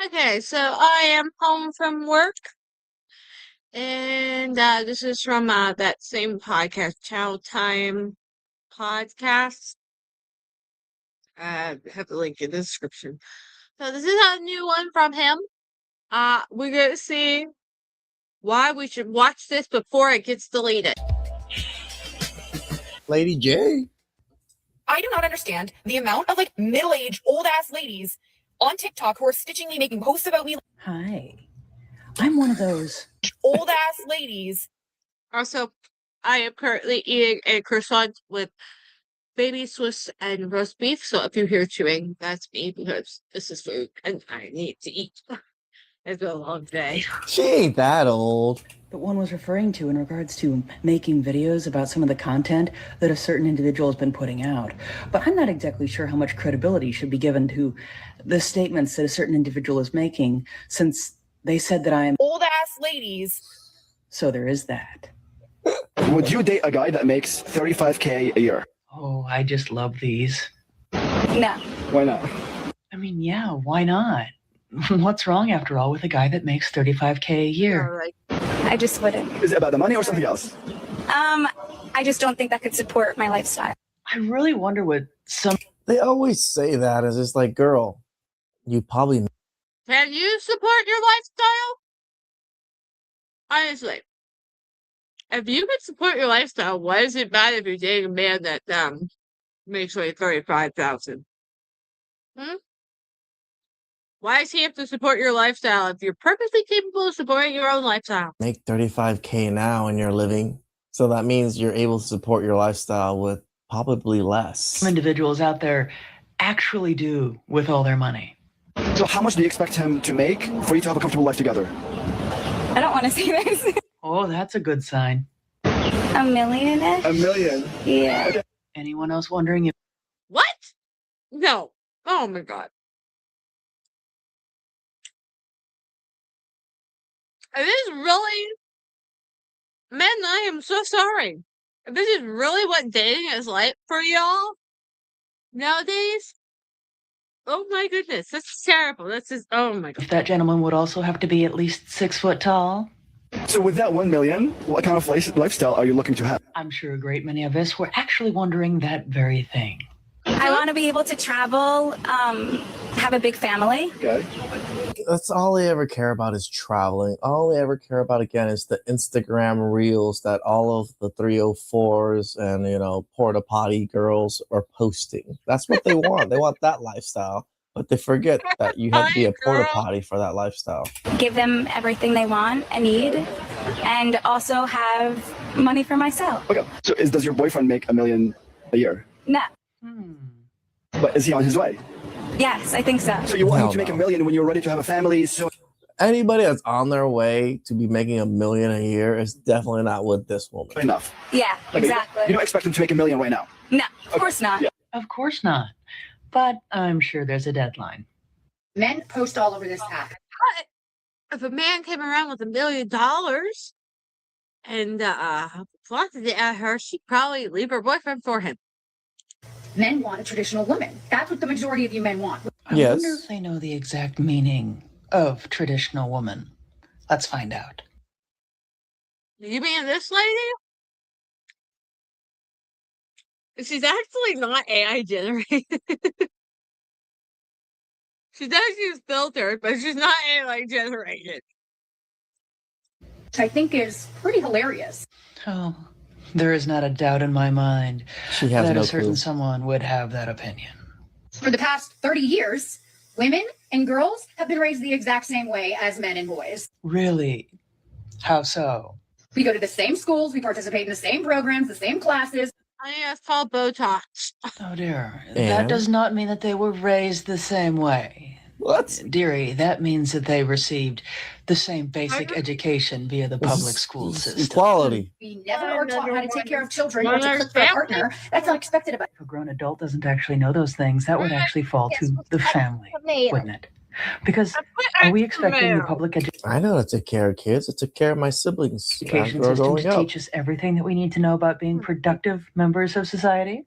Okay, so I am home from work, and this is from that same podcast, Chow Time Podcast. Have the link in the description. So this is a new one from him. We're gonna see why we should watch this before it gets deleted. Lady J. I do not understand the amount of middle-aged, old-ass ladies on TikTok who are stitchingly making posts about me. Hi. I'm one of those old-ass ladies. Also, I am currently eating a croissant with baby Swiss and roast beef. So if you hear chewing, that's me because this is food and I need to eat. It's been a long day. She ain't that old. that one was referring to in regards to making videos about some of the content that a certain individual has been putting out. But I'm not exactly sure how much credibility should be given to the statements that a certain individual is making, since they said that I am old-ass ladies. So there is that. Would you date a guy that makes $35K a year? Oh, I just love these. No. Why not? I mean, yeah, why not? What's wrong, after all, with a guy that makes $35K a year? I just wouldn't. Is it about the money or something else? I just don't think that could support my lifestyle. I really wonder what some... They always say that as it's like, girl, you probably... Can you support your lifestyle? Honestly, if you can support your lifestyle, why is it bad if you're dating a man that makes like $35,000? Why does he have to support your lifestyle if you're perfectly capable of supporting your own lifestyle? Make $35K now and you're living. So that means you're able to support your lifestyle with probably less. Some individuals out there actually do with all their money. So how much do you expect him to make for you to have a comfortable life together? I don't want to say this. Oh, that's a good sign. $1 million-ish? $1 million? Yeah. Okay. Anyone else wondering if... What? No. Oh my god. If this is really... Men, I am so sorry. If this is really what dating is like for y'all nowadays, oh my goodness, that's terrible. That's just, oh my god. That gentleman would also have to be at least 6 foot tall. So with that $1 million, what kind of lifestyle are you looking to have? I'm sure a great many of us were actually wondering that very thing. I want to be able to travel, have a big family. Okay. That's all they ever care about is traveling. All they ever care about, again, is the Instagram reels that all of the 304s and, you know, porta potty girls are posting. That's what they want. They want that lifestyle. But they forget that you have to be a porta potty for that lifestyle. Give them everything they want and need, and also have money for myself. Okay. So does your boyfriend make $1 million a year? No. But is he on his way? Yes, I think so. So you want him Hell to make no. $1 million when you're ready to have a family? So Anybody that's on their way to be making $1 million a year is definitely not with this woman. enough. Yeah, Like, exactly. You don't expect him to make $1 million right now. No, of course not. Yeah. Of course not. But I'm sure there's a deadline. Men post all over this app. If a man came around with $1 million and flaunted it at her, she'd probably leave her boyfriend for him. Men want a traditional woman. That's what the majority of you men want. I Yes. wonder if they know the exact meaning of traditional woman. Let's find out. You mean this lady? She's actually not AI generated. She does use filters, but she's not AI generated. Which I think is pretty hilarious. Oh, there is not a doubt in my mind She has that no a certain clue. someone would have that opinion. For the past 30 years, women and girls have been raised the exact same way as men and boys. Really? How so? We go to the same schools, we participate in the same programs, the same classes. I think that's called Botox. Oh dear. That And? does not mean that they were raised the same way. What? Dearie, that means that they received the same basic education via the This public is- school this is system. Equality. We never are taught how to take care of children or to cook for a partner. That's not expected of us. If a grown adult doesn't actually know those things, that would actually fall to the family, wouldn't it? Because are we expecting the public I know to take care of kids. I took care of my siblings education after system growing to up. teach us everything that we need to know about being productive members of society?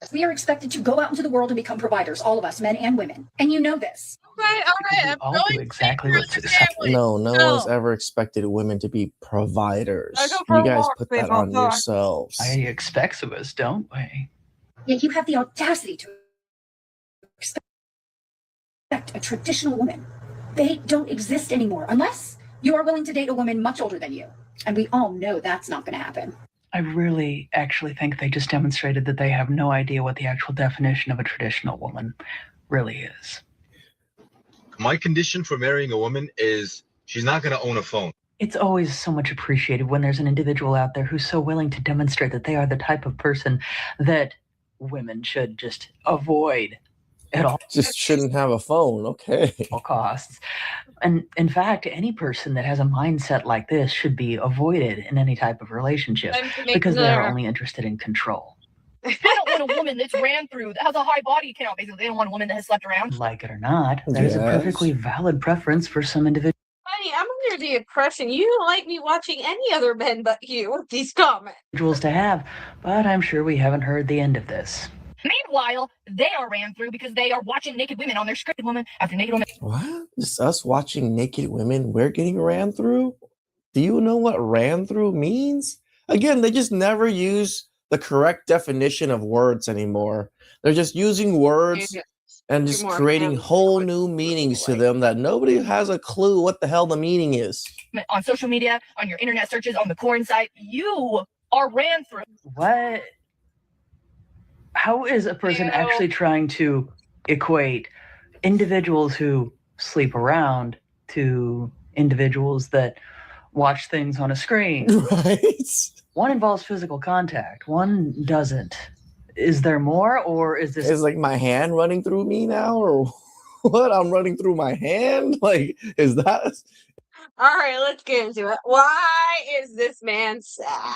We are expected to go out into the world and become providers, all of us, men and women. And you know this. Okay, all right. I'm all going do to exactly take what's your family. No one's No. ever expected women to be providers. I go for You a guys walk, put that people. on Go on. yourselves. I expects of us, don't we? Yet you have the audacity to expect a traditional woman. They don't exist anymore unless you are willing to date a woman much older than you. And we all know that's not going to happen. I really actually think they just demonstrated that they have no idea what the actual definition of a traditional woman really is. My condition for marrying a woman is she's not going to own a phone. It's always so much appreciated when there's an individual out there who's so willing to demonstrate that they are the type of person that women should just avoid at all Just shouldn't have a phone. Okay. costs. And in fact, any person that has a mindset like this should be avoided in any type of relationship Time to make because they are another- only interested in control. I don't want a woman that's ran through, that has a high body count, basically. They don't want a woman that has slept around. Like it or not, that is a Yes. perfectly valid preference for some individuals. Honey, I'm under the impression you don't like me watching any other men but you with these comments. To have, but I'm sure we haven't heard the end of this. Meanwhile, they are ran through because they are watching naked women on their scripted woman after naked woman. What? Just us watching naked women? We're getting ran through? Do you know what ran through means? Again, they just never use the correct definition of words anymore. They're just using words and just more creating examples whole of new meanings to like- them that nobody has a clue what the hell the meaning is. On social media, on your internet searches, on the porn site, you are ran through. What? How is a person Ew. actually trying to equate individuals who sleep around to individuals that watch things on a screen? Right? One involves physical contact, one doesn't. Is there more, or is this Is like my hand running through me now, or what? I'm running through my hand? Like, is that? All right, let's get into it. Why is this man sad?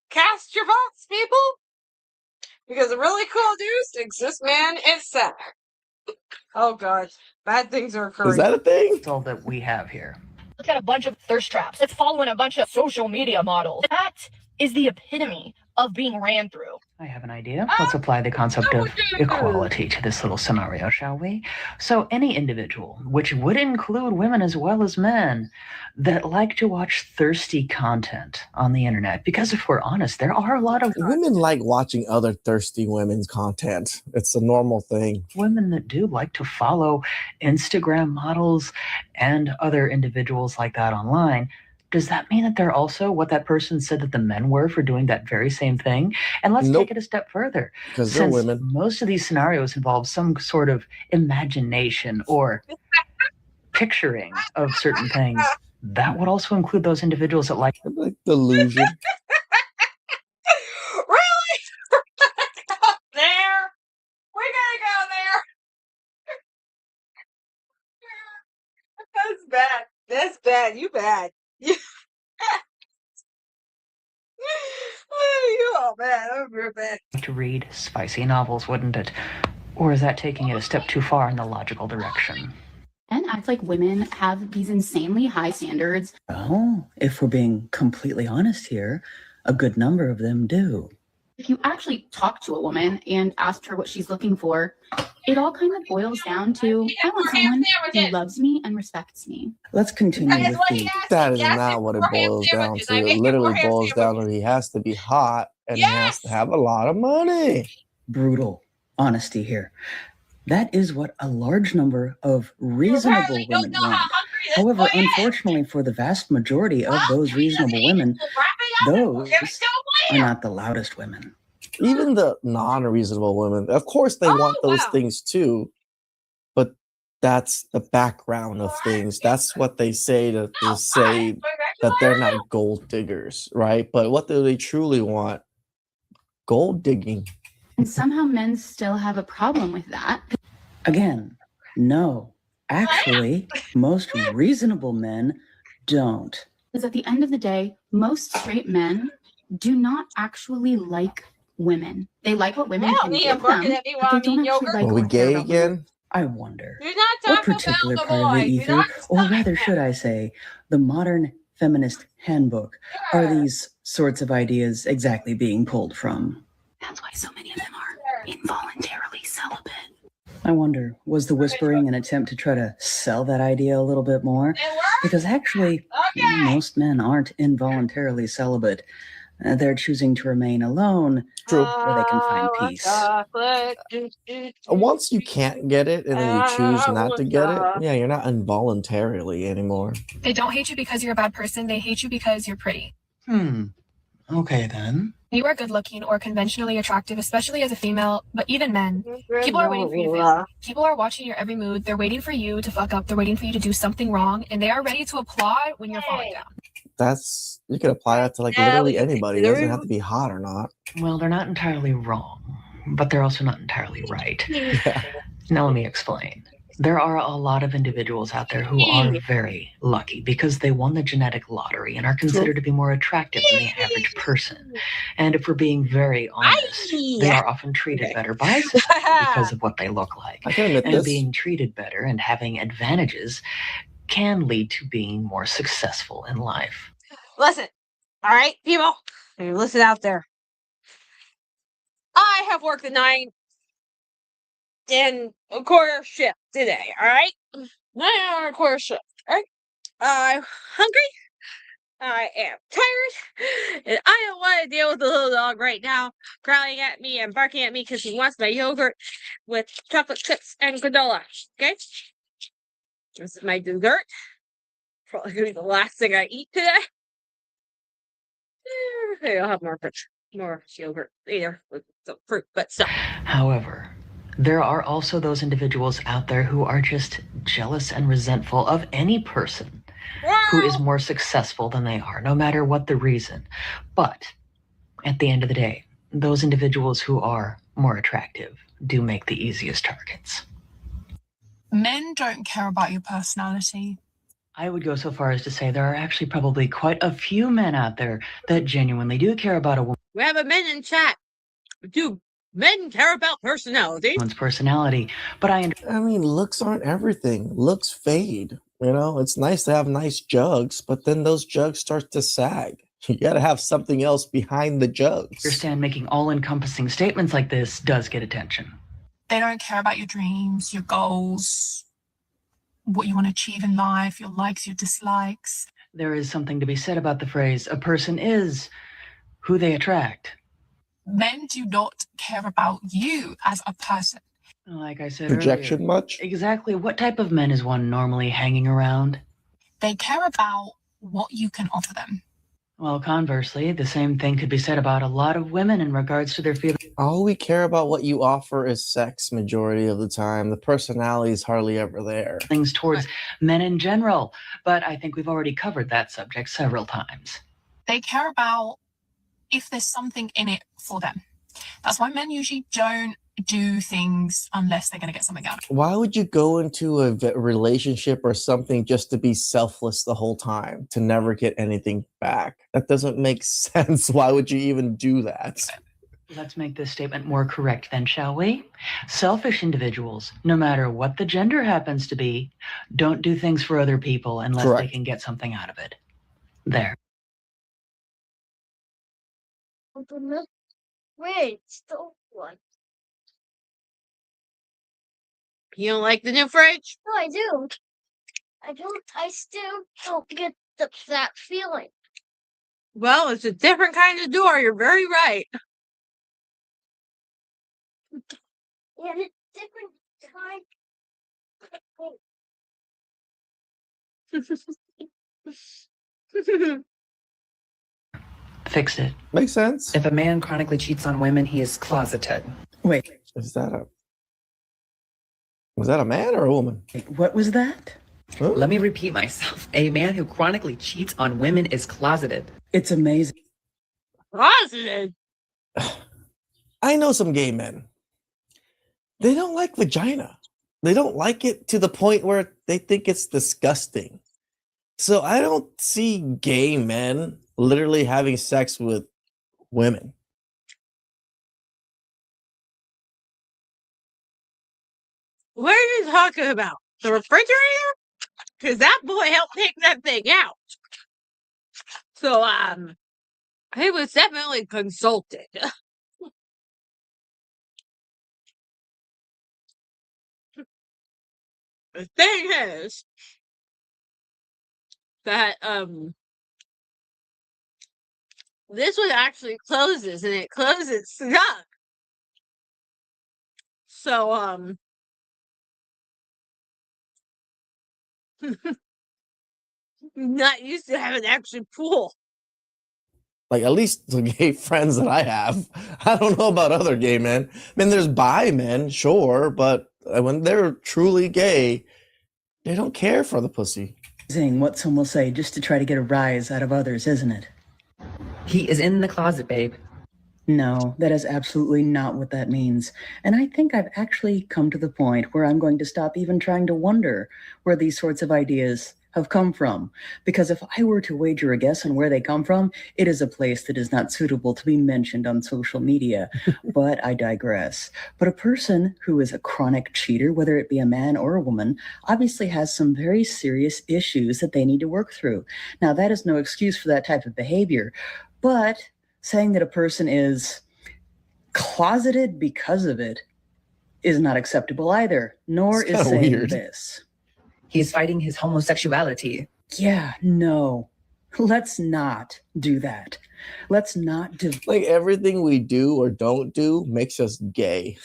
Cast your votes, people! Because the really cool news thinks this man is sad. Oh god, bad things are occurring. Is that a thing? all that we have here? Look at a bunch of thirst traps. It's following a bunch of social media models. That is the epitome of being ran through. I have an idea. Let's apply the concept of equality to this little scenario, shall we? So any individual, which would include women as well as men, that like to watch thirsty content on the internet, because if we're honest, there are a lot of Women like watching other thirsty women's content. It's a normal thing. women that do like to follow Instagram models and other individuals like that online. Does that mean that they're also what that person said that the men were for doing that very same thing? And let's Nope. take it a step further. Because they're Since women. most of these scenarios involve some sort of imagination or picturing of certain things, that would also include those individuals that like Like delusion. Really? Go there? We're gonna go there. That's bad. That's bad. You bad. You oh man, I'm real bad. to read spicy novels, wouldn't it? Or is that taking it a step too far in the logical direction? Men act like women have these insanely high standards. Oh, if we're being completely honest here, a good number of them do. If you actually talk to a woman and ask her what she's looking for, it all kind of boils down to I want someone who loves me and respects me. Let's continue That is with what he the asked. That is He asked not him what it for ham boils down sandwiches. to. I made It him literally for ham boils down to sandwiches. he has to be hot and he has to Yes. have a lot of money. brutal honesty here. That is what a large number of You reasonable apparently don't women know how want. hungry this However, boy is. unfortunately for the vast majority of Well, those if he doesn't reasonable eat, women, we'll wrap it up and those give it to are him. not the loudest women. Even the non-reasonable women, of course, they Oh, want those wow. things too, but that's the background of things. That's what they say to say that they're not gold diggers, right? But what do they truly want? Gold digging. And somehow men still have a problem with that. Again, no. Actually, most reasonable men don't. Because at the end of the day, most straight men do not actually like women. They like what women Well, can me, give I'm working them, if you but they want don't meat actually yogurt. like Are we or care gay about women. again? I wonder. Do not What talk particular about the part of boy. the Do ether, not or talk rather about should I say, the modern feminist handbook, are these sorts of ideas exactly being pulled from? That's why so many of them are involuntarily celibate. I wonder, was the whispering an attempt to try to sell that idea a little bit more? Because actually, most men aren't involuntarily celibate. They're choosing to remain alone True. where they can find peace. Once you can't get it and then you choose not to get it, yeah, you're not involuntarily anymore. They don't hate you because you're a bad person. They hate you because you're pretty. Okay then. You are good looking or conventionally attractive, especially as a female, but even men. People are waiting for you to fail. People are watching your every move. They're waiting for you to fuck up. They're waiting for you to do something wrong, and they are ready to applaud when you're falling down. You could apply that to like literally anybody. It doesn't have to be hot or not. Well, they're not entirely wrong, but they're also not entirely right. Yeah. Now let me explain. There are a lot of individuals out there who are very lucky because they won the genetic lottery and are considered to be more attractive than the average person. And if we're being very honest, they are often treated better by society because of what they look like. I can admit And this. being treated better and having advantages can lead to being more successful in life. Listen, all right, people, listen out there. I have worked the 9.25 shift today, all right? 9.25 shift, all right? I'm hungry. I am tired. And I don't want to deal with the little dog right now growling at me and barking at me because he wants my yogurt with chocolate chips and granola, okay? This is my dessert. Probably going to be the last thing I eat today. Maybe I'll have more yogurt later with some fruit, but still. However, there are also those individuals out there who are just jealous and resentful of any person who is more successful than they are, no matter what the reason. But at the end of the day, those individuals who are more attractive do make the easiest targets. Men don't care about your personality. I would go so far as to say there are actually probably quite a few men out there that genuinely do care about a We have a men in chat. Do men care about personality? woman's personality, but I mean, looks aren't everything. Looks fade. You know, it's nice to have nice jugs, but then those jugs start to sag. You gotta have something else behind the jugs. understand making all-encompassing statements like this does get attention. They don't care about your dreams, your goals, what you want to achieve in life, your likes, your dislikes. There is something to be said about the phrase, a person is who they attract. Men do not care about you as a person. Like I said Projection earlier. much? Exactly. What type of men is one normally hanging around? They care about what you can offer them. Well, conversely, the same thing could be said about a lot of women in regards to their feelings All we care about what you offer is sex majority of the time. The personality is hardly ever there. towards men in general. But I think we've already covered that subject several times. They care about if there's something in it for them. That's why men usually don't do things unless they're going to get something out of it. Why would you go into a relationship or something just to be selfless the whole time, to never get anything back? That doesn't make sense. Why would you even do that? Let's make this statement more correct then, shall we? Selfish individuals, no matter what the gender happens to be, don't do things for other people unless they Correct. can get something out of it. There. Wait, still one. You don't like the new fridge? No, I do. I still don't get that feeling. Well, it's a different kind of door. You're very right. Yeah, it's different kind. Fixed it. Makes sense. If a man chronically cheats on women, he is closeted. Wait, Was that a man or a woman? what was that? Huh? Let me repeat myself. A man who chronically cheats on women is closeted. It's amazing. Closeted. I know some gay men. They don't like vagina. They don't like it to the point where they think it's disgusting. So I don't see gay men literally having sex with women. What are you talking about? The refrigerator? Because that boy helped take that thing out. So, he was definitely consulted. The thing is that this one actually closes, and it closes stuck. So I'm not used to having actually pool. Like, at least the gay friends that I have. I don't know about other gay men. I mean, there's bi men, sure, but when they're truly gay, they don't care for the pussy. What some will say just to try to get a rise out of others, isn't it? He is in the closet, babe. No, that is absolutely not what that means. And I think I've actually come to the point where I'm going to stop even trying to wonder where these sorts of ideas have come from. Because if I were to wager a guess on where they come from, it is a place that is not suitable to be mentioned on social media. But I digress. But a person who is a chronic cheater, whether it be a man or a woman, obviously has some very serious issues that they need to work through. Now, that is no excuse for that type of behavior. But saying that a person is closeted because of it is not acceptable either, nor is saying weird. this. He's fighting his homosexuality. Yeah, no. Let's not do that. Let's not do. Like, everything we do or don't do makes us gay.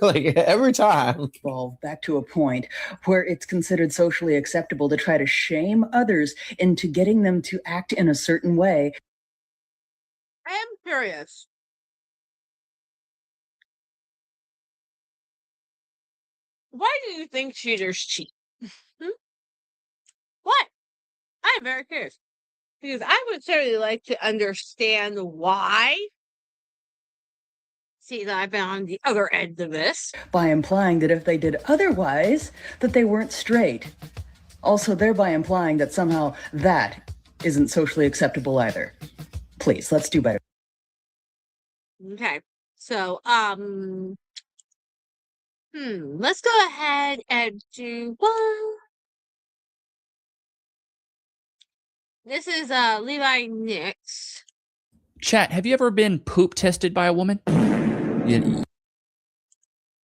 Like, every time. Evolve back to a point where it's considered socially acceptable to try to shame others into getting them to act in a certain way. I am curious. Why do you think cheaters cheat? What? I'm very curious. Because I would certainly like to understand why. See, that I've been on the other end of this. By implying that if they did otherwise, that they weren't straight. Also, thereby implying that somehow that isn't socially acceptable either. Please, let's do better. Okay. So, let's go ahead and do one. This is Levi Nix. Chat, have you ever been poop tested by a woman? Yeah.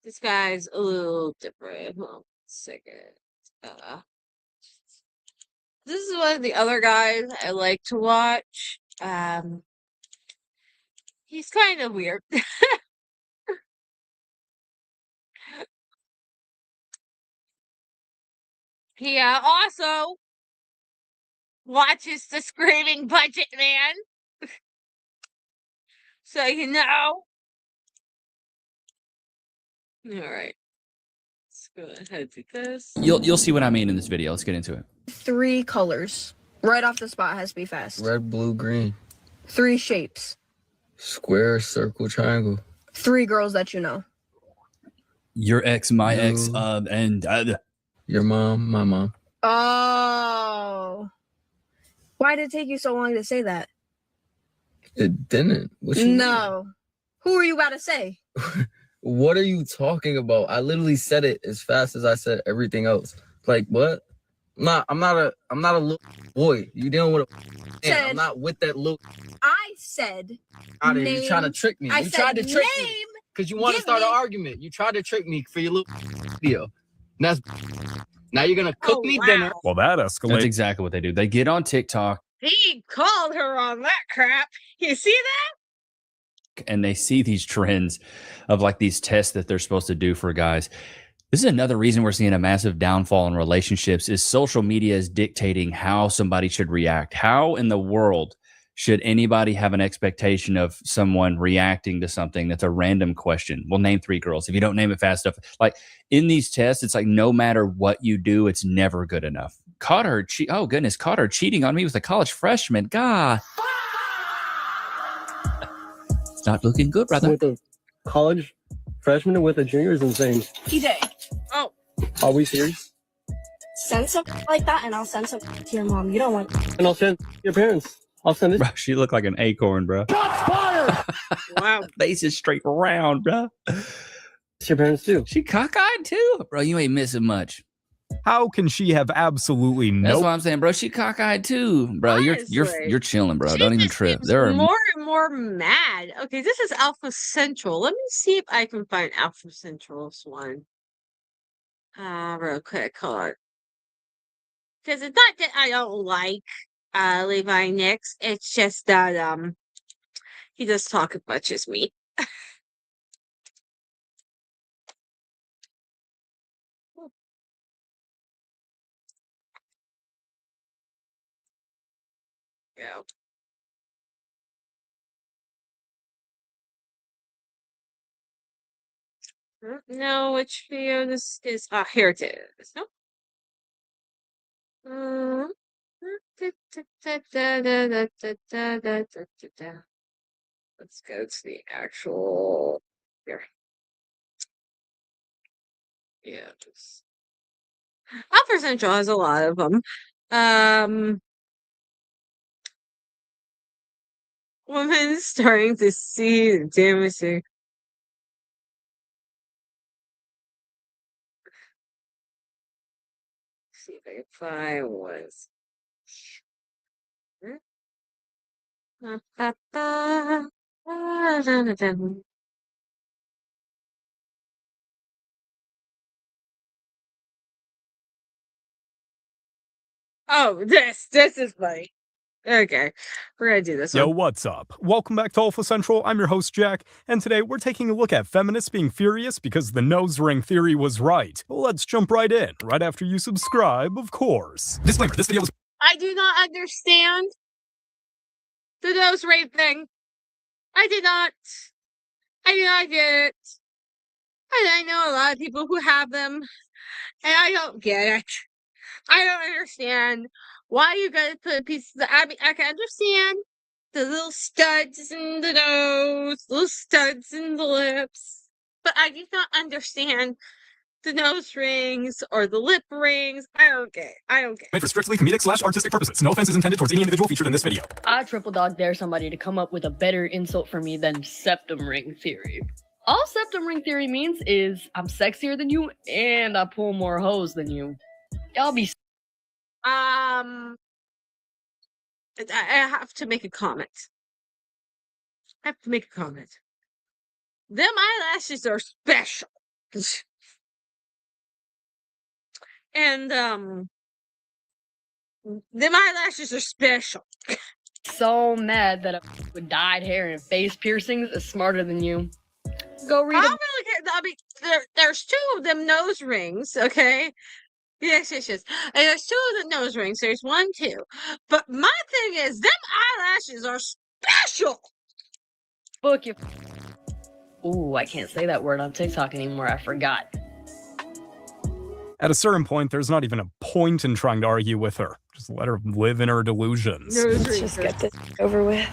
This guy's a little different. Hold on a second. This is one of the other guys I like to watch. He's kind of weird. He also watches the Screaming Budget Man. So you know. All right. Let's go ahead and do this. You'll see what I mean in this video. Let's get into it. 3 colors. Right off the spot, has to be fast. Red, blue, green. 3 shapes. Square, circle, triangle. 3 girls that you know. Your ex, my ex, and your mom, my mom. Oh. Why did it take you so long to say that? It didn't. What you No. Who are you about to say? What are you talking about? I literally said it as fast as I said everything else. Like, what? I'm not a little boy. You dealing with a man. I'm not with that little. I said. Out of you trying to trick me. You tried to trick me because you want to start an argument. You tried to trick me for your little video. And now you're gonna cook me dinner. Well, that escalates. That's exactly what they do. They get on TikTok He called her on that crap. You see that? and they see these trends of like these tests that they're supposed to do for guys. This is another reason we're seeing a massive downfall in relationships is social media is dictating how somebody should react. How in the world should anybody have an expectation of someone reacting to something that's a random question? Well, name 3 girls. If you don't name it fast enough, like in these tests, it's like no matter what you do, it's never good enough. Caught her cheating on me with a college freshman. God. It's not looking good, brother. With a college freshman with a junior is insane. TJ. Oh. Are we serious? Send something like that and I'll send something to your mom. You don't want. And I'll send your parents. I'll send it. Bro, she looked like an acorn, bro. Shots fired! Wow. Face is straight round, bro. Your parents too. She cockeyed too, bro. You ain't missing much. How can she have absolutely no? That's what I'm saying, bro. She cockeyed too, bro. You're chilling, bro. Don't even trip. There are more and more mad. Okay, this is Alpha Central. Let me see if I can find Alpha Central's one. Real quick, hold on. Because it's not that I don't like Levi Nix. It's just that he does talk as much as me. Yeah. No, which video this is? Here it is. No. Let's go to the actual here. Yeah, just Alpha Central has a lot of them. Women starting to see the damaging. See if I can find was. Oh, this is funny. Okay, we're gonna do this Yo, one. what's up? Welcome back to Alpha Central. I'm your host, Jack, and today we're taking a look at feminists being furious because the nose ring theory was right. Let's jump right in, right after you subscribe, of course. Disclaimer, this video was... I do not understand the nose rape thing. I do not get it. And I know a lot of people who have them, and I don't get it. I don't understand why you gotta put pieces of, I mean, I can understand the little studs in the nose, little studs in the lips, but I do not understand the nose rings or the lip rings. I don't get it. I don't get it. Made for strictly comedic/artistic purposes. No offense is intended towards any individual featured in this video. I triple dog dare somebody to come up with a better insult for me than septum ring theory. All septum ring theory means is I'm sexier than you and I pull more hoes than you. Y'all be. I have to make a comment. Them eyelashes are special. And them eyelashes are special. So mad that a with dyed hair and face piercings is smarter than you. Go read. I don't really care. I mean, there's two of them nose rings, okay? Yes. And there's two of the nose rings. There's 1, 2. But my thing is, them eyelashes are special. Book you. Ooh, I can't say that word on TikTok anymore. I forgot. At a certain point, there's not even a point in trying to argue with her. Just let her live in her delusions. Let's just get this over with.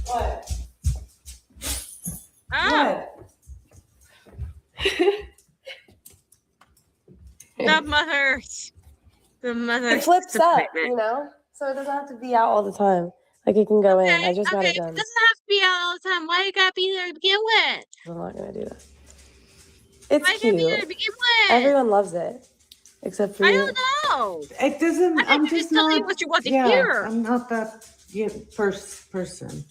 What? Oh. The mother's It flips up, you know? So it doesn't have to be out all the time. Like it can go in. I just got it done. It doesn't have to be out all the time. Why you gotta be there to begin with? I'm not gonna do that. It's Why you gotta be there to cute. begin with? Everyone loves it. Except for I you. don't know. It doesn't. I'm just telling you not. what you want to yeah, hear. I'm not that first person.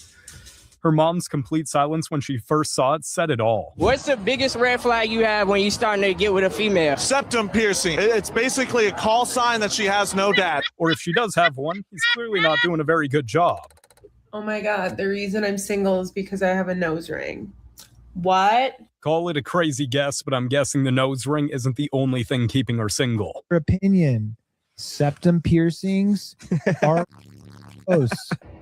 Her mom's complete silence when she first saw it said it all. What's the biggest red flag you have when you starting to get with a female? Septum piercing. It's basically a call sign that she has no dad. Or if she does have one, he's clearly not doing a very good job. Oh my god, the reason I'm single is because I have a nose ring. What? Call it a crazy guess, but I'm guessing the nose ring isn't the only thing keeping her single. Your opinion, septum piercings are gross.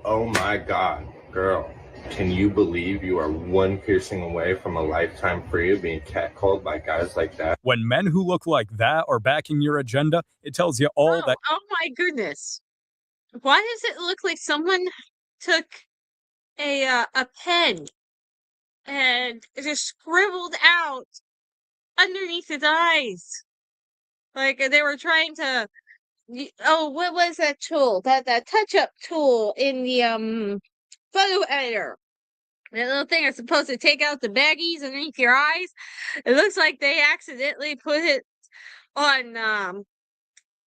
Oh my god, girl. Can you believe you are one piercing away from a lifetime free of being catcalled by guys like that? When men who look like that are backing your agenda, it tells you all that. Oh my goodness. Why does it look like someone took a pen and just scribbled out underneath his eyes? Like they were trying to what was that tool? That touch-up tool in the photo editor. That little thing is supposed to take out the baggies underneath your eyes. It looks like they accidentally put it on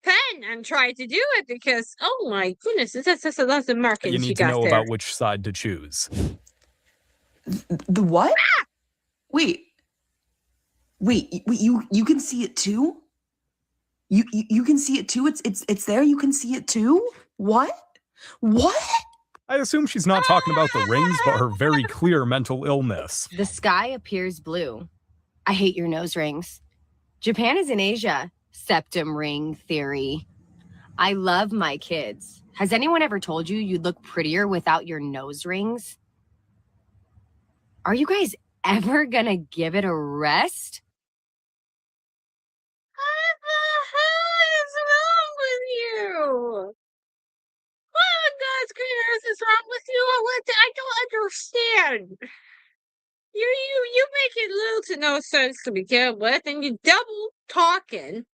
pen and tried to do it because, oh my goodness, that's a lot of markings You need to know about which side to choose. The what? Wait, Wait, you can see it too? You can see it too? It's there? You can see it too? What? What? I assume she's not talking about the rings, but her very clear mental illness. The sky appears blue. I hate your nose rings. Japan is in Asia. Septum ring theory. I love my kids. Has anyone ever told you you'd look prettier without your nose rings? Are you guys ever gonna give it a rest? What the hell is wrong with you? What on God's green earth is wrong with you? I don't understand. You make it little to no sense to begin with, and you double talking,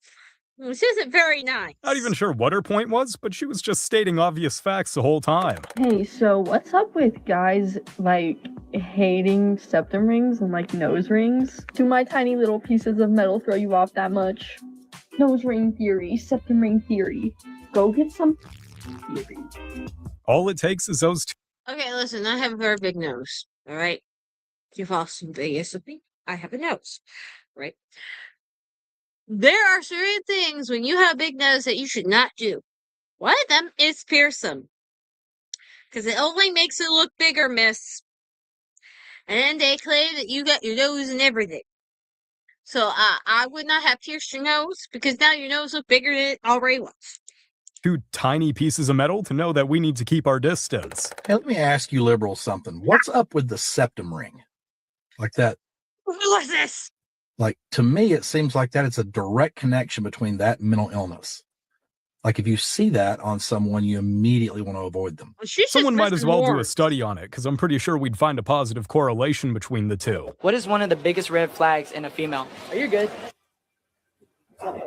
which isn't very nice. Not even sure what her point was, but she was just stating obvious facts the whole time. Hey, so what's up with guys, like, hating septum rings and, like, nose rings? Do my tiny little pieces of metal throw you off that much? Nose ring theory, septum ring theory. Go get some theory. All it takes is those two. Okay, listen, I have a very big nose, all right? You've also Vegas with me. I have a nose, right? There are certain things when you have a big nose that you should not do. One of them is pierce them. Because it only makes it look bigger, miss. And then they claim that you got your nose and everything. So I would not have pierced your nose because now your nose looks bigger than it already was. Two tiny pieces of metal to know that we need to keep our distance. Hey, let me ask you liberals something. What's up with the septum ring? Like that. What was this? Like, to me, it seems like that it's a direct connection between that and mental illness. Like, if you see that on someone, you immediately want to avoid them. Someone might as well do a study on it, because I'm pretty sure we'd find a positive correlation between the two. What is one of the biggest red flags in a female? Are you good? Hold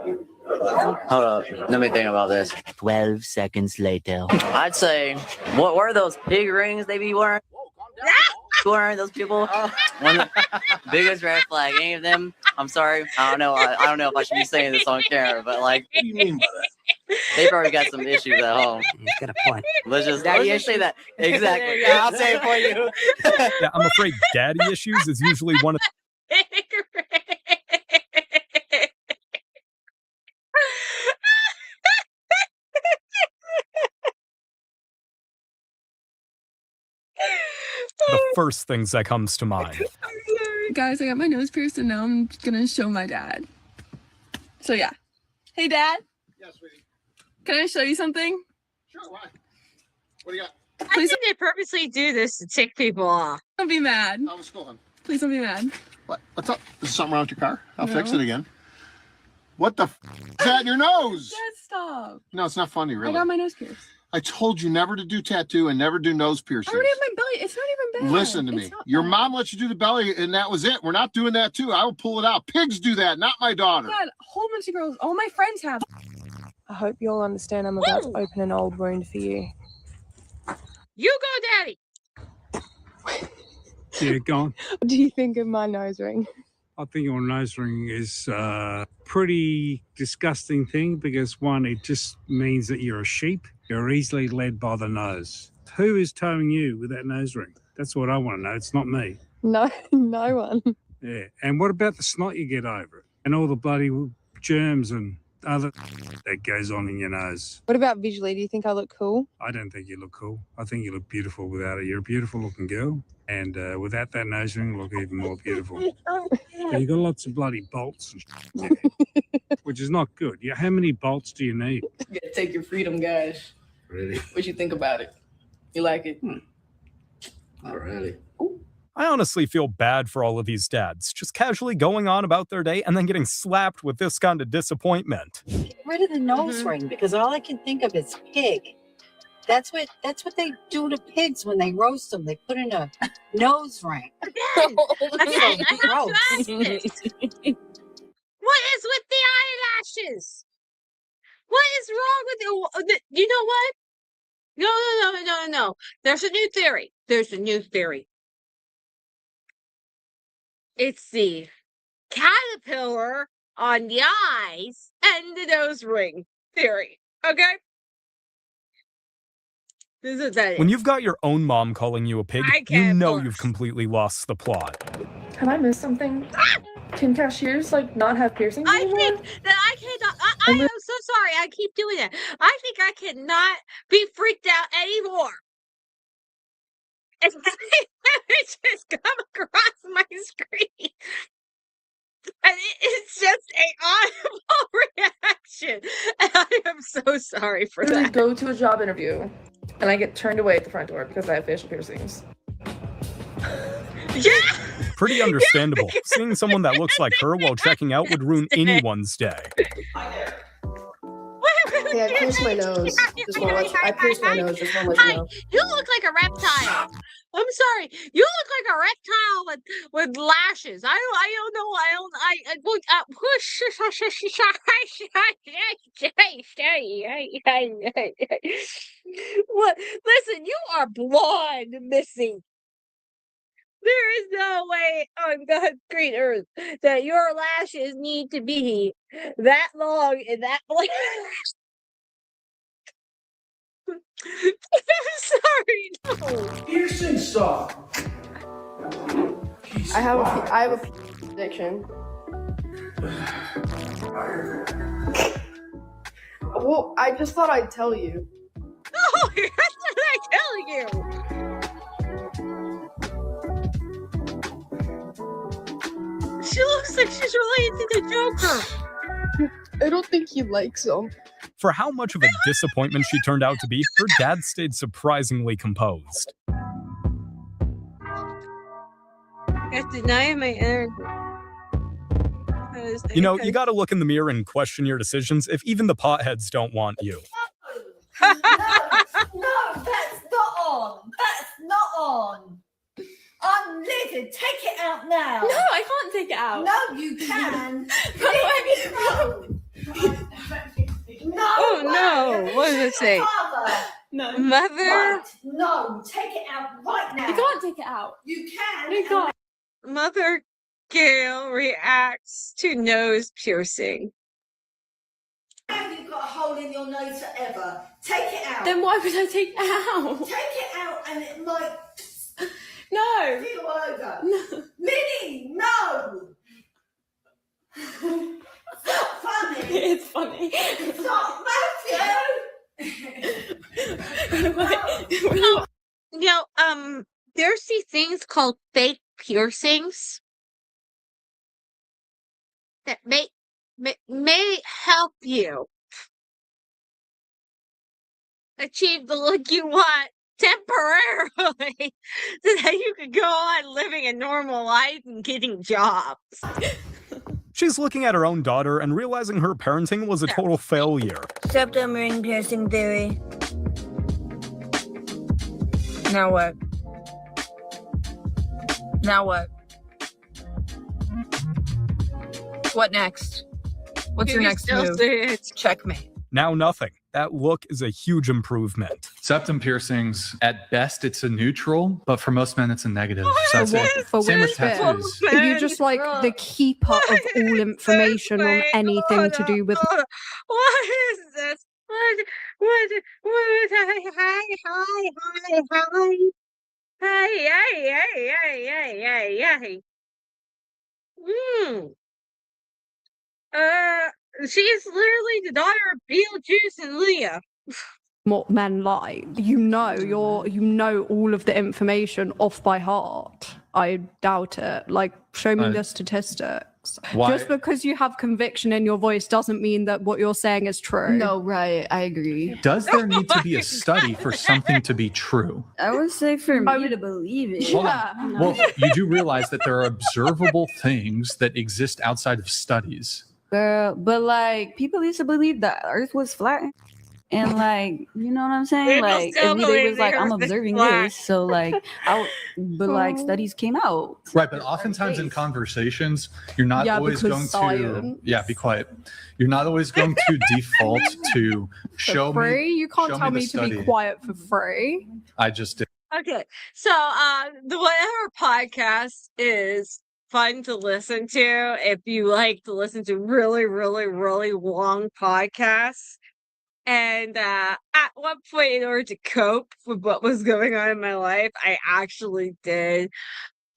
up, let me think about this. 12 seconds later. I'd say, what were those big rings they be wearing? Wearing those people? One of the biggest red flag. Any of them? I'm sorry. I don't know. I don't know if I should be saying this on camera, but like, What do you mean by that? they probably got some issues at home. He's got a point. Let's just Daddy say that. There Exactly. you go, I'll say it for you. Yeah, I'm afraid daddy issues is usually one of the first things that comes to mind. Guys, I got my nose pierced and now I'm gonna show my dad. So yeah. Hey, Dad. Yes, sweetie. Can I show you something? Sure, why? What do you got? I think they purposely do this to tick people off. Don't be mad. How was school, hon? Please don't be mad. What? What's up? Is something wrong with your car? I'll fix No. it again. What the is that in your nose? Dad, stop. No, it's not funny, really. I got my nose pierced. I told you never to do tattoo and never do nose I piercings. already have my belly. It's not even bad. Listen to me. It's not Your bad. mom let you do the belly, and that was it. We're not doing that too. I will pull it out. Pigs do that, not my daughter. Dad, a whole bunch of girls. All my friends have. I hope you all understand I'm about to open an old wound for you. You go, Daddy. Yeah, go on. What do you think of my nose ring? I think your nose ring is a pretty disgusting thing because, one, it just means that you're a sheep. You're easily led by the nose. Who is towing you with that nose ring? That's what I want to know. It's not me. No, no one. Yeah. And what about the snot you get over it? And all the bloody germs and other that goes on in your nose? What about visually? Do you think I look cool? I don't think you look cool. I think you look beautiful without it. You're a beautiful looking girl. And without that nose ring, you look even more beautiful. So you got lots of bloody bolts, and which is not good. Yeah, how many bolts do you need? You gotta take your freedom, guys. Really? What you think about it? You like it? Not really. I honestly feel bad for all of these dads, just casually going on about their day and then getting slapped with this kind of disappointment. Get rid of the nose ring because all I can think of is pig. That's what they do to pigs when they roast them. They put in a nose ring. Again, I have to ask this. What is with the eyelashes? What is wrong with the? You know what? No. There's a new theory. It's the caterpillar on the eyes and the nose ring theory. Okay? This is that. When you've got your own mom calling you a pig, you know you've completely lost the plot. Have I missed something? Can cashiers like not have piercings anymore? I think that I cannot. I am so sorry. I keep doing that. I think I cannot be freaked out anymore. It just come across my screen. And it's just an audible reaction. And I am so sorry for I that. go to a job interview and I get turned away at the front door because I have facial piercings. Yeah. Pretty understandable. Seeing someone that looks like her while checking out would ruin anyone's day. Yeah, I pierced my nose. Just want to let you, I pierced my nose. Just want to let you know. You look like a reptile. I'm sorry. You look like a reptile with lashes. I don't know. What? Listen, you are blonde, Missy. There is no way on God's green earth that your lashes need to be that long and that black. I'm sorry. No. Piercing stop. I have a addiction. Well, I just thought I'd tell you. No, what did I tell you? She looks like she's related to the Joker. I don't think he likes them. For how much of a disappointment she turned out to be, her dad stayed surprisingly composed. It's denying my energy. You know, you gotta look in the mirror and question your decisions if even the potheads don't want you. No, that's not on. That's not on. I'm livid. Take it out now. No, I can't take it out. No, you can. No. Oh no! What does it say? No. Mother. Right. No, take it out right now. You can't take it out. You can. You can't. Mother Gail reacts to nose piercing. Now you've got a hole in your nose forever. Take it out. Then why would I take it out? Take it out and it might No. feel over. No. Minnie, no. Stop funny. It's funny. Stop, Matthew. You know, there's these things called fake piercings that may help you achieve the look you want temporarily so that you can go on living a normal life and getting jobs. She's looking at her own daughter and realizing her parenting was a total failure. Septum ring piercing theory. Now what? Now what? What next? What's your next move? Checkmate. Now nothing. That look is a huge improvement. Septum piercings, at best, it's a neutral, but for most men, it's a negative. So that's it. For Same with women, tattoos. Are you just like the keeper of all information on anything to do with? What is this? Hi. She's literally the daughter of Beetlejuice and Leah. What men like, you know all of the information off by heart. I doubt it. Like, show me the statistics. Why? Just because you have conviction in your voice doesn't mean that what you're saying is true. No, right. I agree. Does there need to be a study for something to be true? I would say for me to believe it. Hold on. Well, you do realize that there are observable things that exist outside of studies. Girl, but like people used to believe that Earth was flat, and like you know what I'm saying. People Like still every day believe was like the I'm Earth is observing flat. this, so like but like studies came out. Right, but oftentimes in conversations, you're not always going to be quiet. You're not always going to default to show For free? me. You can't show tell me me the to be study. quiet for free. I just did. Okay, so the whatever podcast is fun to listen to if you like to listen to really, really, really long podcasts. And at one point, in order to cope with what was going on in my life, I actually did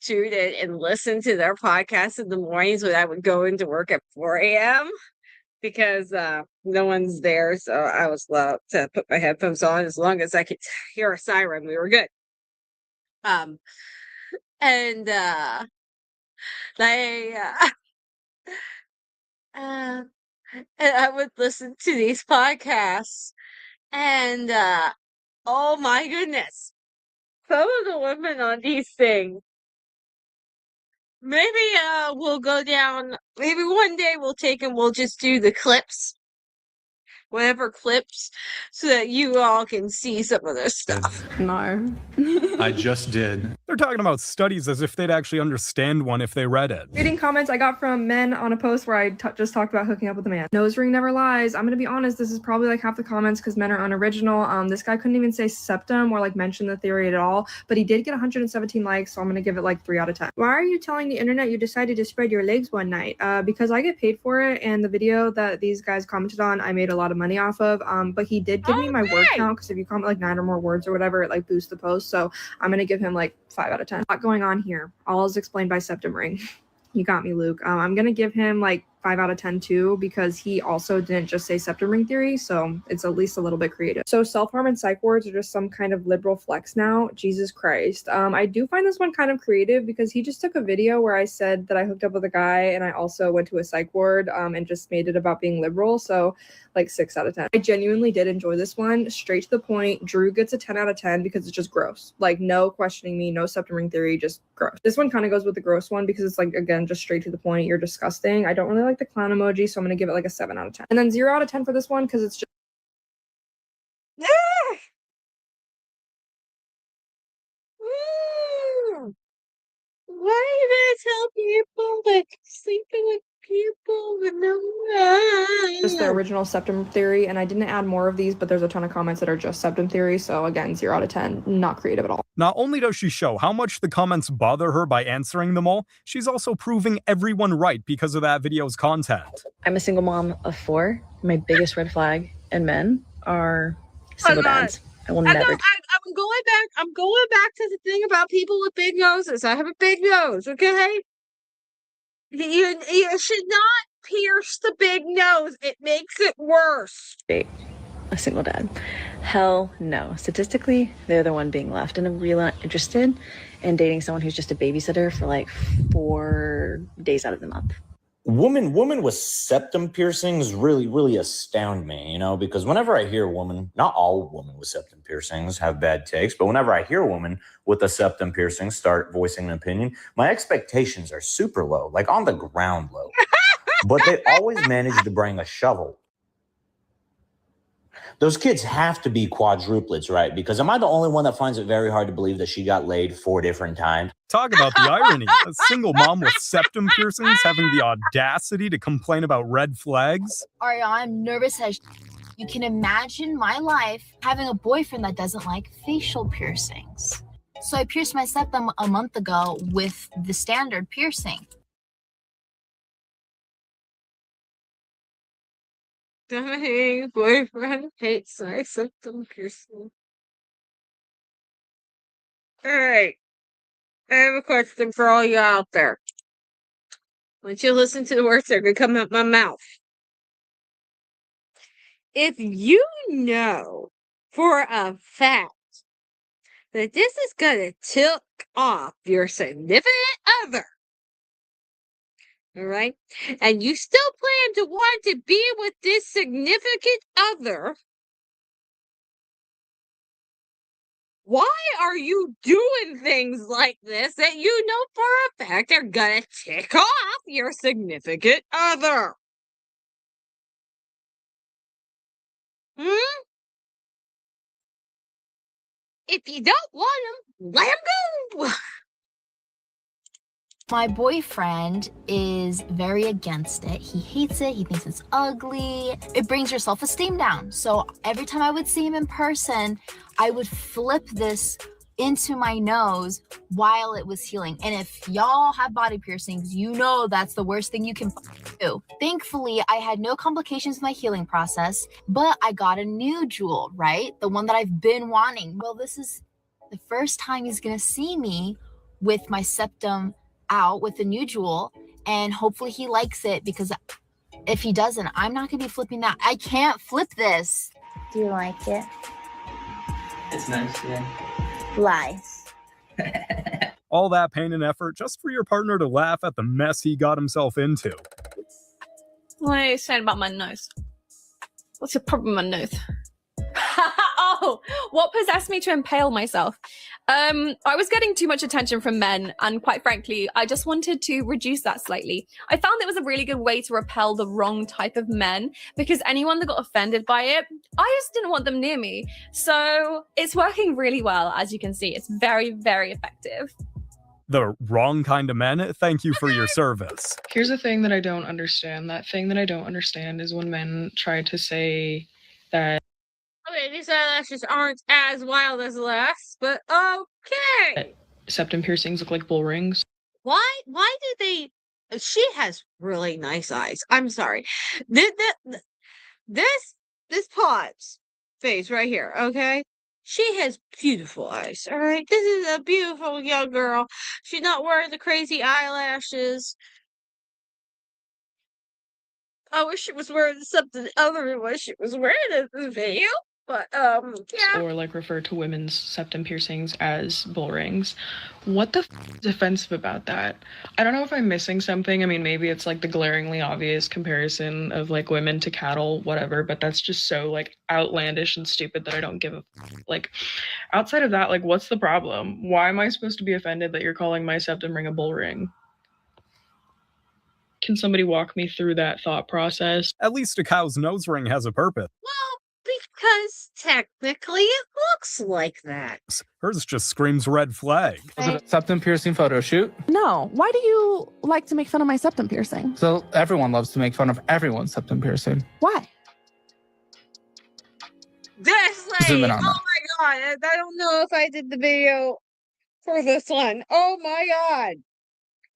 tune in and listen to their podcast in the mornings when I would go into work at 4 a.m. because no one's there. So I was allowed to put my headphones on as long as I could hear a siren. We were good. And I would listen to these podcasts, and oh my goodness, some of the women on these things. Maybe we'll go down. Maybe one day we'll take and we'll just do the clips, whatever clips, so that you all can see some of this stuff. No. I just did. They're talking about studies as if they'd actually understand one if they read it. Reading comments I got from men on a post where I just talked about hooking up with a man. Nose ring never lies. I'm gonna be honest, this is probably like half the comments because men are unoriginal. This guy couldn't even say septum or like mention the theory at all, but he did get 117 likes, so I'm gonna give it like 3 out of 10. Why are you telling the internet you decided to spread your legs one night? Because I get paid for it, and the video that these guys commented on, I made a lot of money off of. But he did give me my word count because if you comment like 9 or more words or whatever, it like boosts the post. So I'm gonna give him like 5 out of 10. A lot going on here. All is explained by septum ring. You got me, Luke. I'm gonna give him like 5 out of 10 too, because he also didn't just say septum ring theory, so it's at least a little bit creative. So self-harm and psych wards are just some kind of liberal flex now. Jesus Christ. I do find this one kind of creative because he just took a video where I said that I hooked up with a guy and I also went to a psych ward and just made it about being liberal. So like 6 out of 10. I genuinely did enjoy this one. Straight to the point. Drew gets a 10 out of 10 because it's just gross. Like no questioning me, no septum ring theory, just gross. This one kind of goes with the gross one because it's like, again, just straight to the point. You're disgusting. I don't really like the clown emoji, so I'm going to give it like a 7 out of 10. And then 0 out of 10 for this one because it's just... Why are you gonna tell people that sleeping with people with no just the original septum theory, and I didn't add more of these, but there's a ton of comments that are just septum theory, so again, 0 out of 10, not creative at all. Not only does she show how much the comments bother her by answering them all, she's also proving everyone right because of that video's content. I'm a single mom of 4. My biggest red flag in men are single dads. I will never. I'm going back to the thing about people with big noses. I have a big nose, okay? You should not pierce the big nose. It makes it worse. Date a single dad. Hell no. Statistically, they're the one being left, and I'm really not interested in dating someone who's just a babysitter for like 4 days out of the month. Women with septum piercings really astound me, because whenever I hear a woman, not all women with septum piercings have bad takes, but whenever I hear a woman with a septum piercing start voicing an opinion, my expectations are super low, like on the ground low. But they always manage to bring a shovel. Those kids have to be quadruplets, right? Because am I the only one that finds it very hard to believe that she got laid 4 different times? Talk about the irony. A single mom with septum piercings having the audacity to complain about red flags. Ariana, I'm nervous as you can imagine my life having a boyfriend that doesn't like facial piercings. So I pierced my septum a month ago with the standard piercing. Dang, boyfriend hates my septum piercing. Alright. I have a question for all you out there. I want you to listen to the words that are going to come out my mouth. If you know for a fact that this is going to tick off your significant other, all right, and you still plan to want to be with this significant other, why are you doing things like this that you know for a fact are gonna tick off your significant other? If you don't want them, let them go. My boyfriend is very against it. He hates it. He thinks it's ugly. It brings your self-esteem down. So every time I would see him in person, I would flip this into my nose while it was healing. And if y'all have body piercings, you know that's the worst thing you can do. Thankfully, I had no complications with my healing process, but I got a new jewel, right? The one that I've been wanting. Well, this is the first time he's gonna see me with my septum out with the new jewel, and hopefully he likes it, because if he doesn't, I'm not gonna be flipping that. I can't flip this. Do you like it? It's nice, yeah. Lies. All that pain and effort just for your partner to laugh at the mess he got himself into. What are you saying about my nose? What's your problem with my nose? Oh, what possessed me to impale myself? I was getting too much attention from men, and quite frankly, I just wanted to reduce that slightly. I found it was a really good way to repel the wrong type of men, because anyone that got offended by it, I just didn't want them near me. So it's working really well, as you can see. It's very, very effective. The wrong kind of men? Thank you for your service. Here's a thing that I don't understand. That thing that I don't understand is when men try to say that Okay, these eyelashes aren't as wild as the last, but okay. septum piercings look like bull rings. Why do they? She has really nice eyes. I'm sorry. This Pot's face right here, okay? She has beautiful eyes, all right? This is a beautiful young girl. She's not wearing the crazy eyelashes. I wish she was wearing something other than what she was wearing in the video. But, yeah. Or like refer to women's septum piercings as bull rings. What the is offensive about that? I don't know if I'm missing something. I mean, maybe it's like the glaringly obvious comparison of like women to cattle, whatever, but that's just so like outlandish and stupid that I don't give a like. Outside of that, like, what's the problem? Why am I supposed to be offended that you're calling my septum ring a bull ring? Can somebody walk me through that thought process? At least a cow's nose ring has a purpose. Because technically it looks like that. Hers just screams red flag. Was it a septum piercing photo shoot? No. Why do you like to make fun of my septum piercing? So everyone loves to make fun of everyone's septum piercing. Why? This Zoom lady, in oh on my god, I don't know if I did the video for this one. Oh my god.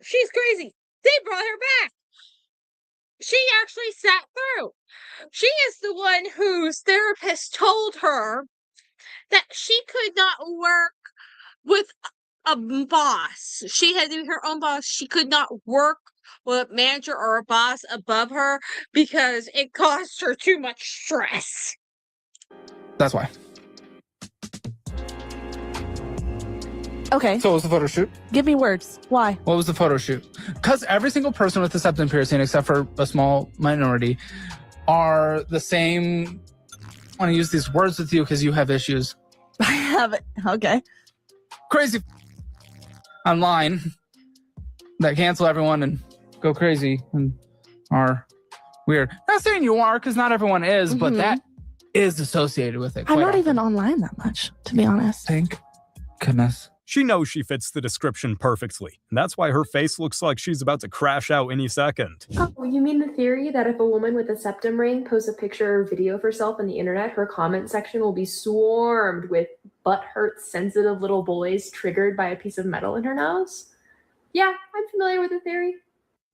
She's crazy. They brought her back. She actually sat through. She is the one whose therapist told her that she could not work with a boss. She had to be her own boss. She could not work with a manager or a boss above her because it caused her too much stress. That's why. Okay. So what was the photo shoot? Give me words. Why? What was the photo shoot? Because every single person with a septum piercing, except for a small minority, are the same. I want to use these words with you because you have issues. I have it. Okay. Crazy online that cancel everyone and go crazy and are weird. Not saying you are, because not everyone is, but that is associated with it. I'm not even online that much, to be honest. Thank goodness. She knows she fits the description perfectly, and that's why her face looks like she's about to crash out any second. Oh, you mean the theory that if a woman with a septum ring posts a picture or video of herself on the internet, her comment section will be swarmed with butthurt, sensitive little boys triggered by a piece of metal in her nose? Yeah, I'm familiar with the theory.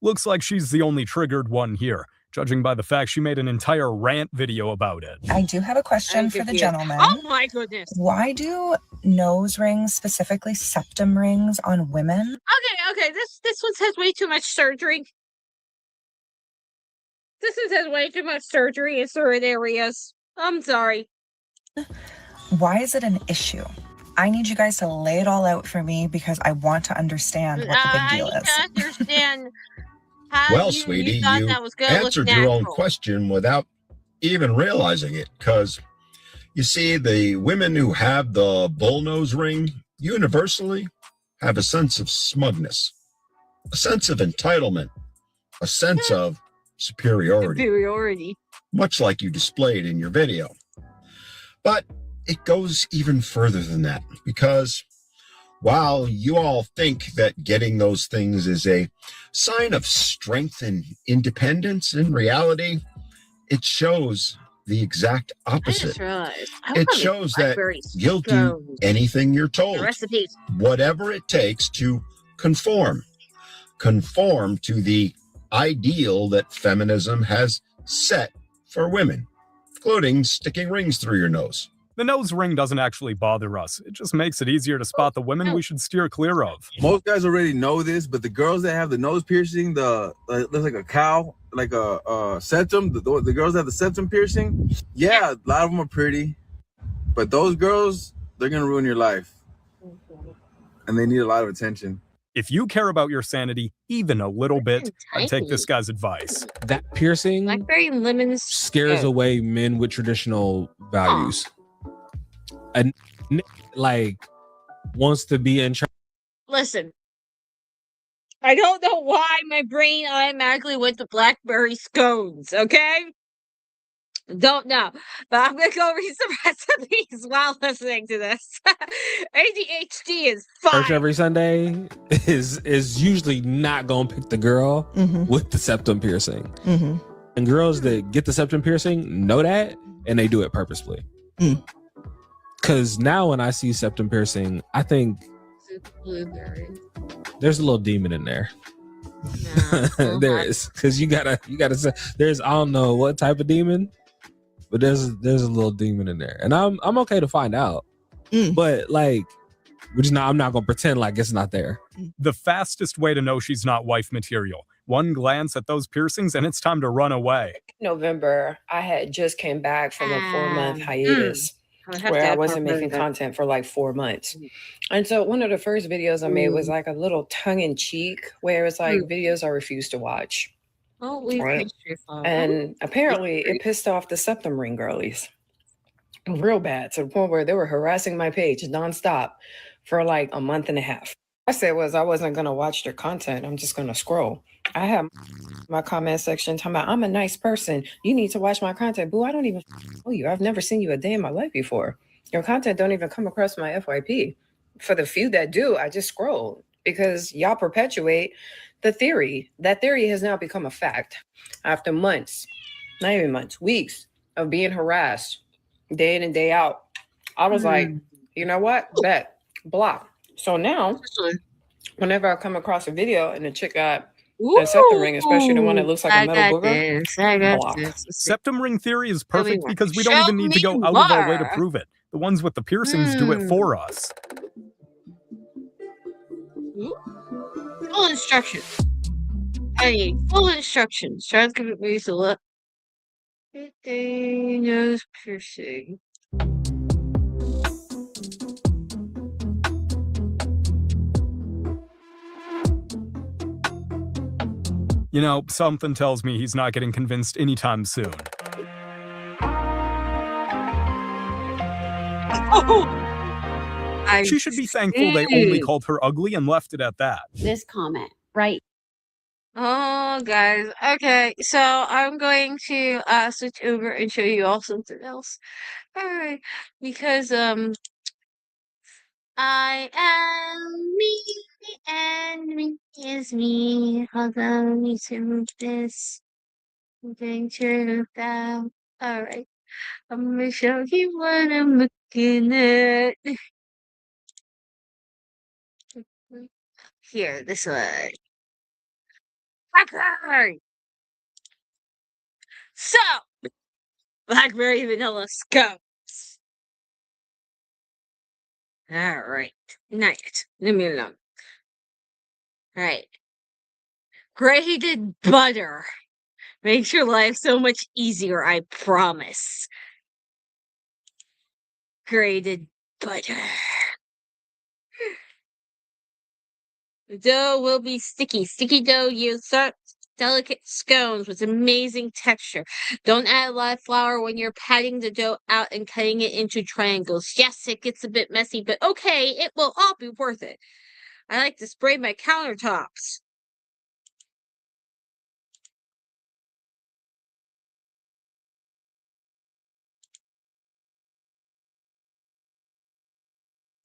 Looks like she's the only triggered one here, judging by the fact she made an entire rant video about it. I do have a question for the gentleman. Oh my goodness. Why do nose rings, specifically septum rings, on women? Okay, this one says way too much surgery. This one says way too much surgery in certain areas. I'm sorry. Why is it an issue? I need you guys to lay it all out for me because I want to understand what the big deal is. I need to understand how Well, you sweetie, thought you that was gonna look answered your own natural. question without even realizing it. Because you see, the women who have the bull nose ring universally have a sense of smugness, a sense of entitlement, a sense of superiority, much like you displayed in your video. But it goes even further than that, because while you all think that getting those things is a sign of strength and independence, in reality, it shows the exact I opposite. just realized. I It wanna make shows that blackberry you'll do scones. anything you're The told, recipes. whatever it takes to conform to the ideal that feminism has set for women, including sticking rings through your nose. The nose ring doesn't actually bother us. It just makes it easier to spot the women we should steer clear of. Most guys already know this, but the girls that have the nose piercing, looks like a cow, like a septum, the girls that have the septum piercing, yeah, a lot of them are pretty, but those girls, they're gonna ruin your life, and they need a lot of attention. If you care about your sanity even a little bit, I'd take this guy's advice. That piercing Blackberry and lemons scares away men with traditional values. And like wants to be in charge. Listen, I don't know why my brain automatically went to blackberry scones, okay? Don't know. But I'm gonna go read some recipes while listening to this. ADHD is Church fine. every Sunday is usually not gonna pick the girl with the septum piercing. And girls that get the septum piercing know that, and they do it purposefully. Because now when I see septum piercing, I think Blueberry. there's a little demon in there. No, There is, because you gotta say there's, I don't know what type of demon, but there's a little demon in there, and I'm okay to find out. But like, I'm not gonna pretend like it's not there. The fastest way to know she's not wife material. One glance at those piercings and it's time to run away. November, I had just came back from a 4-month hiatus where I wasn't making content for like 4 months. And so one of the first videos I made was like a little tongue-in-cheek where it's like videos I refuse to watch. Oh, we Right. And apparently it pissed off the septum ring girlies real bad, to the point where they were harassing my page nonstop for like a month and a half. I said was I wasn't gonna watch their content. I'm just gonna scroll. I have my comment section talking about I'm a nice person. You need to watch my content. Boo, I don't even know you. I've never seen you a day in my life before. Your content don't even come across my FYP. For the few that do, I just scroll because y'all perpetuate the theory. That theory has now become a fact after months, not even months, weeks of being harassed day in and day out. I was like, you know what? Bet. Block. So now, whenever I come across a video and the chick got a septum ring, especially the one that looks like a metal booger, block. Septum ring theory is perfect because we don't even need to go out of our way to prove it. The ones with the piercings do it for us. Full instructions. I need full instructions. Try to give it me to look. Nose piercing. You know, something tells me he's not getting convinced anytime soon. She should be thankful they only called her ugly and left it at that. This comment, right? Oh, guys. Okay, so I'm going to switch over and show you all something else. All right, because I am me, and me is me. Hold on, I need to move this. I'm going to move that. All right, I'm gonna show you what I'm looking at. Here, this one. Blackberry. So, blackberry vanilla scones. All right, nice. Leave me alone. All right, grated butter makes your life so much easier. I promise. Grated butter. The dough will be sticky. Sticky dough yields delicate scones with amazing texture. Don't add live flour when you're patting the dough out and cutting it into triangles. Yes, it gets a bit messy, but okay, it will all be worth it. I like to spray my countertops.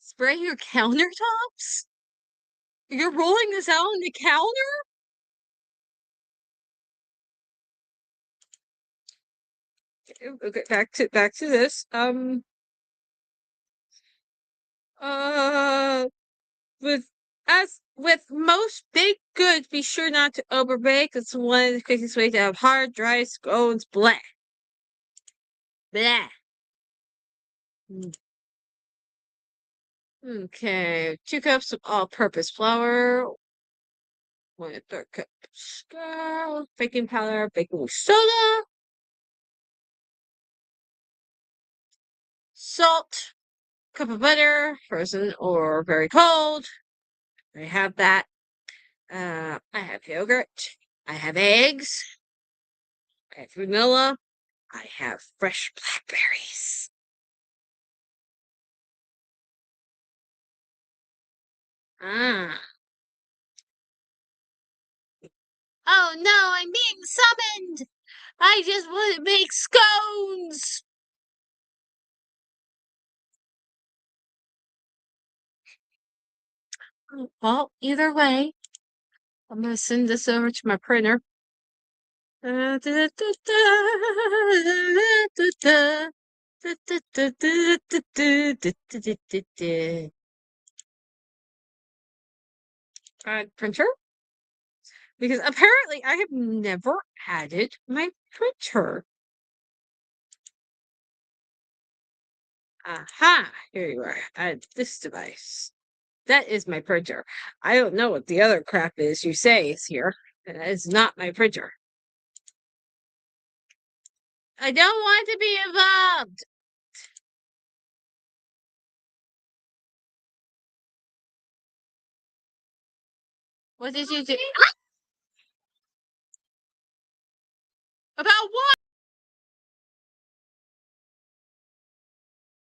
Spray your countertops? You're rolling this out on the counter? Okay, back to this. With as with most baked goods, be sure not to overbake. It's one of the quickest ways to have hard, dry scones. Blah. Blah. Okay, 2 cups of all-purpose flour, 1/3 cup of sugar, baking powder, baking soda, salt, cup of butter, frozen or very cold. I have that. I have yogurt. I have eggs. I have vanilla. I have fresh blackberries. Ah. Oh no, I'm being summoned! I just want to make scones! Well, either way, I'm gonna send this over to my printer. Printer? Because apparently I have never added my printer. Aha! Here you are. Add this device. That is my printer. I don't know what the other crap is you say is here. It's not my printer. I don't want to be involved. What did you do? About what?